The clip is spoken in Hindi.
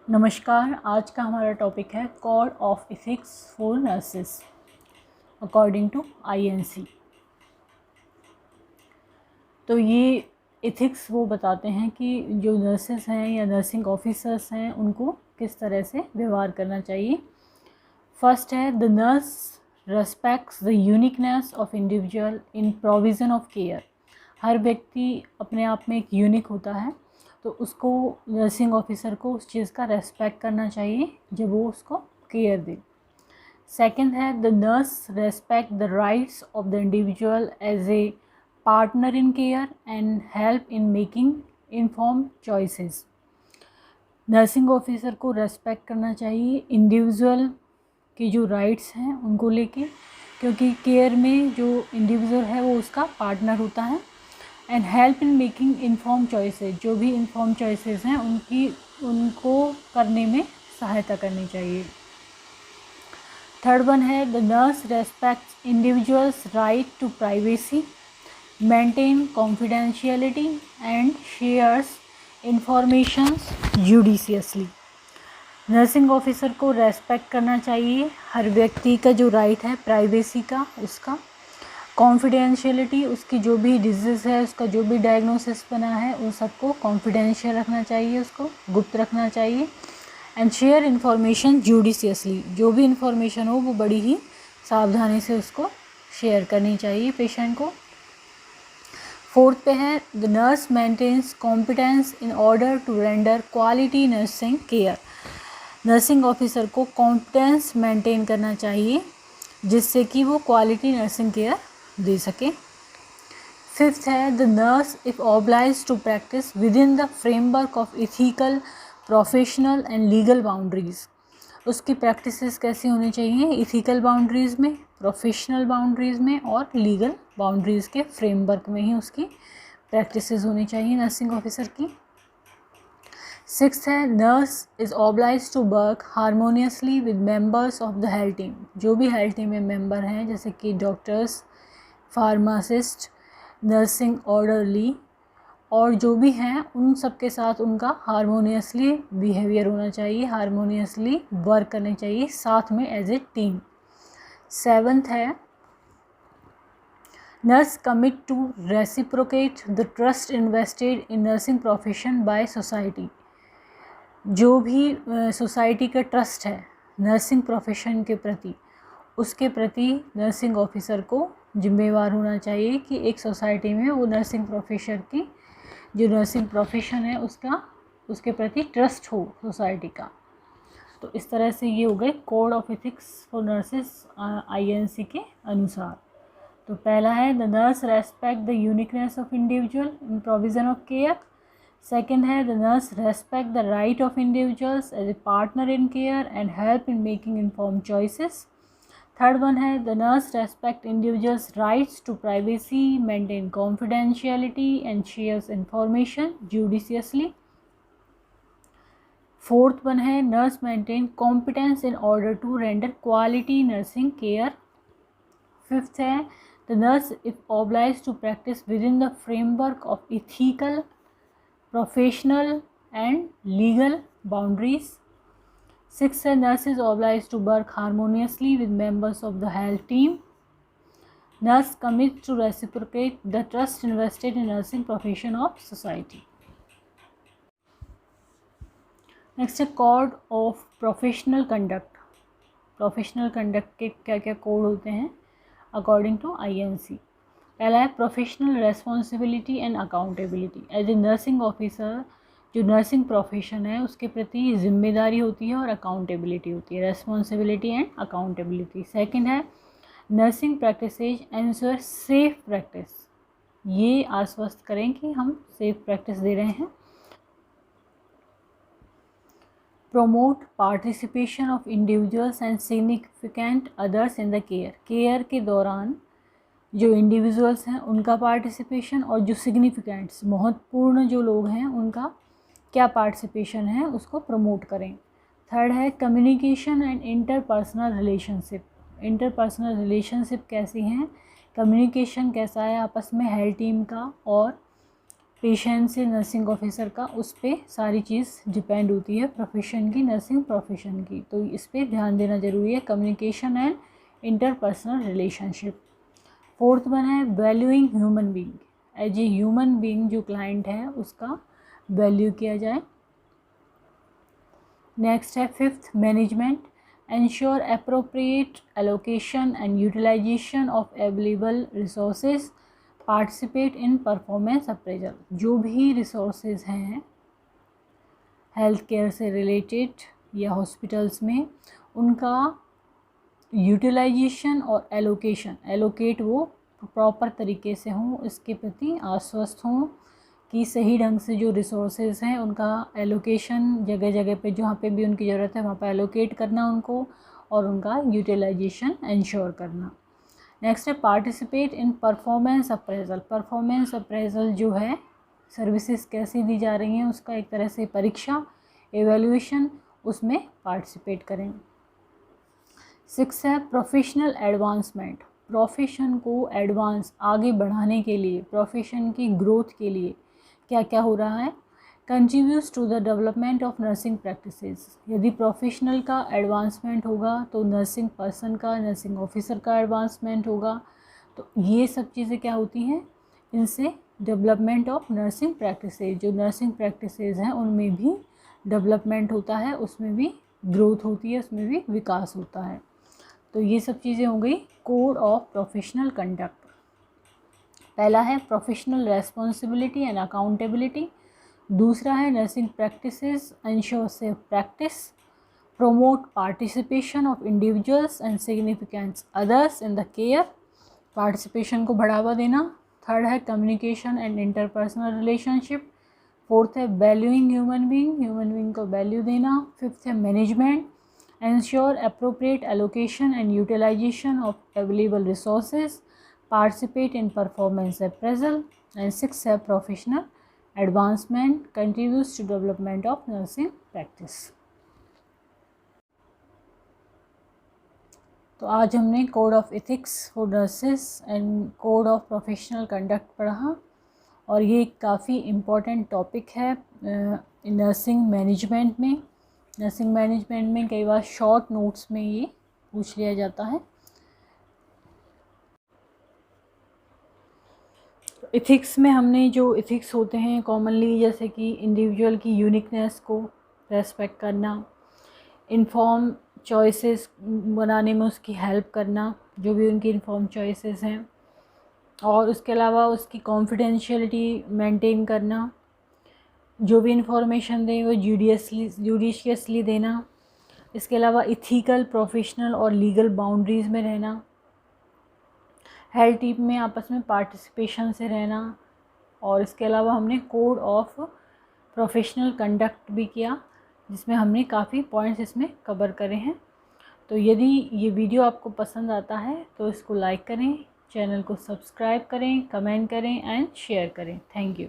नमस्कार। आज का हमारा टॉपिक है code of ethics for nurses according to INC. तो ये एथिक्स वो बताते हैं कि जो नर्सेस हैं या नर्सिंग ऑफिसर्स हैं उनको किस तरह से व्यवहार करना चाहिए। फर्स्ट है, the nurse respects the uniqueness of individual in provision of care. हर व्यक्ति अपने आप में एक यूनिक होता है, तो उसको नर्सिंग ऑफिसर को उस चीज़ का रेस्पेक्ट करना चाहिए जब वो उसको केयर दे। सेकंड है, the nurse respect the rights of the individual as a partner in care and help in making informed choices. Nursing officer को रेस्पेक्ट करना चाहिए इंडिविजुअल के जो राइट्स हैं उनको लेके, क्योंकि केयर में जो इंडिविजुअल है वो उसका पार्टनर होता है। And help in making inform choices, जो भी इन्फॉर्म चॉइसेस हैं उनको करने में सहायता करनी चाहिए। थर्ड वन है, the nurse respects individuals right to privacy, maintain confidentiality and shares informations judiciously. Nursing officer को रेस्पेक्ट करना चाहिए हर व्यक्ति का जो राइट है प्राइवेसी का, उसका कॉन्फिडेंशियलिटी, उसकी जो भी डिजीज़ है, उसका जो भी डायग्नोसिस बना है उन सबको कॉन्फिडेंशियल रखना चाहिए, उसको गुप्त रखना चाहिए। एंड शेयर इन्फॉर्मेशन जुडिशियसली, जो भी इन्फॉर्मेशन हो वो बड़ी ही सावधानी से उसको शेयर करनी चाहिए पेशेंट को। फोर्थ पे है, the nurse maintains competence in order to render quality nursing care. Nursing officer को कॉम्पिटेंस मेंटेन करना चाहिए जिससे कि वो क्वालिटी नर्सिंग केयर दे सके। फिफ्थ है, the nurse if oblige to practice within the framework of ethical, professional and legal boundaries. उसकी प्रैक्टिसेस कैसी होनी चाहिए? इथिकल बाउंड्रीज में, प्रोफेशनल बाउंड्रीज में और लीगल बाउंड्रीज के फ्रेमवर्क में ही उसकी प्रैक्टिसेस होनी चाहिए नर्सिंग ऑफिसर की। सिक्स्थ है, nurse is oblige to work harmoniously with members of the health team. जो भी हेल्थ टीम में मेंबर हैं जैसे कि डॉक्टर्स, फार्मासिस्ट, नर्सिंग ऑर्डरली और जो भी हैं उन सब के साथ उनका हारमोनियसली बिहेवियर होना चाहिए, हारमोनियसली वर्क करनी चाहिए साथ में एज ए टीम। सेवंथ है, nurse commit to reciprocate the trust invested in nursing profession by society. जो भी सोसाइटी का ट्रस्ट है नर्सिंग प्रोफेशन के प्रति, उसके प्रति नर्सिंग ऑफिसर को जिम्मेवार होना चाहिए कि एक सोसाइटी में वो नर्सिंग प्रोफेशन की जो नर्सिंग प्रोफेशन है उसके प्रति ट्रस्ट हो सोसाइटी का। तो इस तरह से ये हो गए code of ethics for nurses INC के अनुसार। तो पहला है, the nurse respect the uniqueness of individual in provision of care. Second है, the nurse respect the right of individuals as a partner in care and help in making inform choices. Third one है, the nurse respect individuals rights to privacy, maintain confidentiality and shares information judiciously. Fourth one है, nurse maintain competence in order to render quality nursing care. Fifth है, the nurse if oblige to practice within the framework of ethical, professional and legal boundaries. Sixth है, nurse is obliged to work harmoniously with members of the health team. Nurse commits to reciprocate the trust invested in nursing profession of society. Next है code of professional conduct. Professional conduct के क्या क्या कोड होते हैं according to INC. पहला है professional responsibility and accountability. As a nursing officer, जो नर्सिंग प्रोफेशन है उसके प्रति जिम्मेदारी होती है और अकाउंटेबिलिटी होती है, रेस्पॉन्सिबिलिटी एंड अकाउंटेबिलिटी। सेकंड है, nursing practices ensure safe practice. ये आश्वस्त करें कि हम सेफ प्रैक्टिस दे रहे हैं। Promote participation of individuals and significant others in the care. Care के दौरान जो इंडिविजुअल्स हैं उनका पार्टिसिपेशन और जो सिग्निफिकेंट्स महत्वपूर्ण जो लोग हैं उनका क्या पार्टिसिपेशन है उसको प्रमोट करें। थर्ड है, communication and interpersonal relationship. Interpersonal relationship कैसी हैं, कम्युनिकेशन कैसा है आपस में हेल्थ टीम का और पेशेंस है नर्सिंग ऑफिसर का, उस पर सारी चीज़ डिपेंड होती है प्रोफेशन की, नर्सिंग प्रोफेशन की, तो इस पर ध्यान देना ज़रूरी है। Communication and interpersonal relationship. Fourth one है valuing human being, as a human being जो क्लाइंट है उसका वैल्यू किया जाए। नेक्स्ट है fifth management, ensure appropriate allocation and utilisation of available resources, participate in performance appraisal. जो भी रिसोर्सेज हैं हेल्थ केयर से रिलेटेड या हॉस्पिटल्स में, उनका यूटिलाइजेशन और एलोकेशन, एलोकेट वो प्रॉपर तरीके से हों, इसके प्रति आश्वस्त हों कि सही ढंग से जो रिसोर्सेज हैं उनका एलोकेशन जगह जगह पे जहाँ पे भी उनकी ज़रूरत है वहाँ पे एलोकेट करना उनको, और उनका यूटिलाइजेशन इंश्योर करना। नेक्स्ट है participate in performance appraisal. Performance appraisal जो है सर्विसेज कैसी दी जा रही हैं उसका एक तरह से परीक्षा, एवेल्यूएशन, उसमें पार्टिसिपेट करें। 6 है प्रोफेशनल एडवांसमेंट। प्रोफेशन को एडवांस आगे बढ़ाने के लिए, प्रोफेशन की ग्रोथ के लिए क्या क्या हो रहा है। Contributes to the development of nursing practices. यदि प्रोफेशनल का एडवांसमेंट होगा तो नर्सिंग पर्सन का, नर्सिंग ऑफिसर का एडवांसमेंट होगा। तो ये सब चीज़ें क्या होती हैं, इनसे डेवलपमेंट ऑफ नर्सिंग प्रैक्टिसेस, जो नर्सिंग प्रैक्टिसेस हैं उनमें भी डेवलपमेंट होता है, उसमें भी ग्रोथ होती है, उसमें भी विकास होता है। तो ये सब चीज़ें हो गई कोड ऑफ प्रोफेशनल कंडक्ट। पहला है प्रोफेशनल रेस्पॉन्सिबिलिटी एंड अकाउंटेबिलिटी। दूसरा है nursing practices ensure safe practice, promote participation of individuals and significant others in the care, participation को बढ़ावा देना। थर्ड है communication and interpersonal relationship। Fourth है valuing human being को वैल्यू देना। फिफ्थ है management, ensure appropriate allocation and utilization of available resources, participate in performance appraisal, and sixth है professional advancement, contributes to development of nursing practice। तो आज हमने code of ethics for nurses and code of professional conduct पढ़ा, और ये काफ़ी इम्पॉर्टेंट टॉपिक है नर्सिंग मैनेजमेंट में। नर्सिंग मैनेजमेंट में कई बार शॉर्ट नोट्स में ये पूछ लिया जाता है। एथिक्स में हमने जो एथिक्स होते हैं कॉमनली, जैसे कि इंडिविजुअल की यूनिकनेस को रेस्पेक्ट करना, इन्फॉर्म चॉइसेस बनाने में उसकी हेल्प करना, जो भी उनकी इन्फॉर्म चॉइसेस हैं, और उसके अलावा उसकी कॉन्फिडेंशियलिटी मेंटेन करना, जो भी इंफॉर्मेशन दें वो जुडिशियसली देना। इसके अलावा इथिकल, प्रोफेशनल और लीगल बाउंड्रीज़ में रहना, हेल्थ टीम में आपस में पार्टिसिपेशन से रहना, और इसके अलावा हमने कोड ऑफ प्रोफेशनल कंडक्ट भी किया, जिसमें हमने काफ़ी पॉइंट्स इसमें कवर करे हैं। तो यदि ये वीडियो आपको पसंद आता है तो इसको लाइक करें, चैनल को सब्सक्राइब करें, कमेंट करें एंड शेयर करें। Thank you.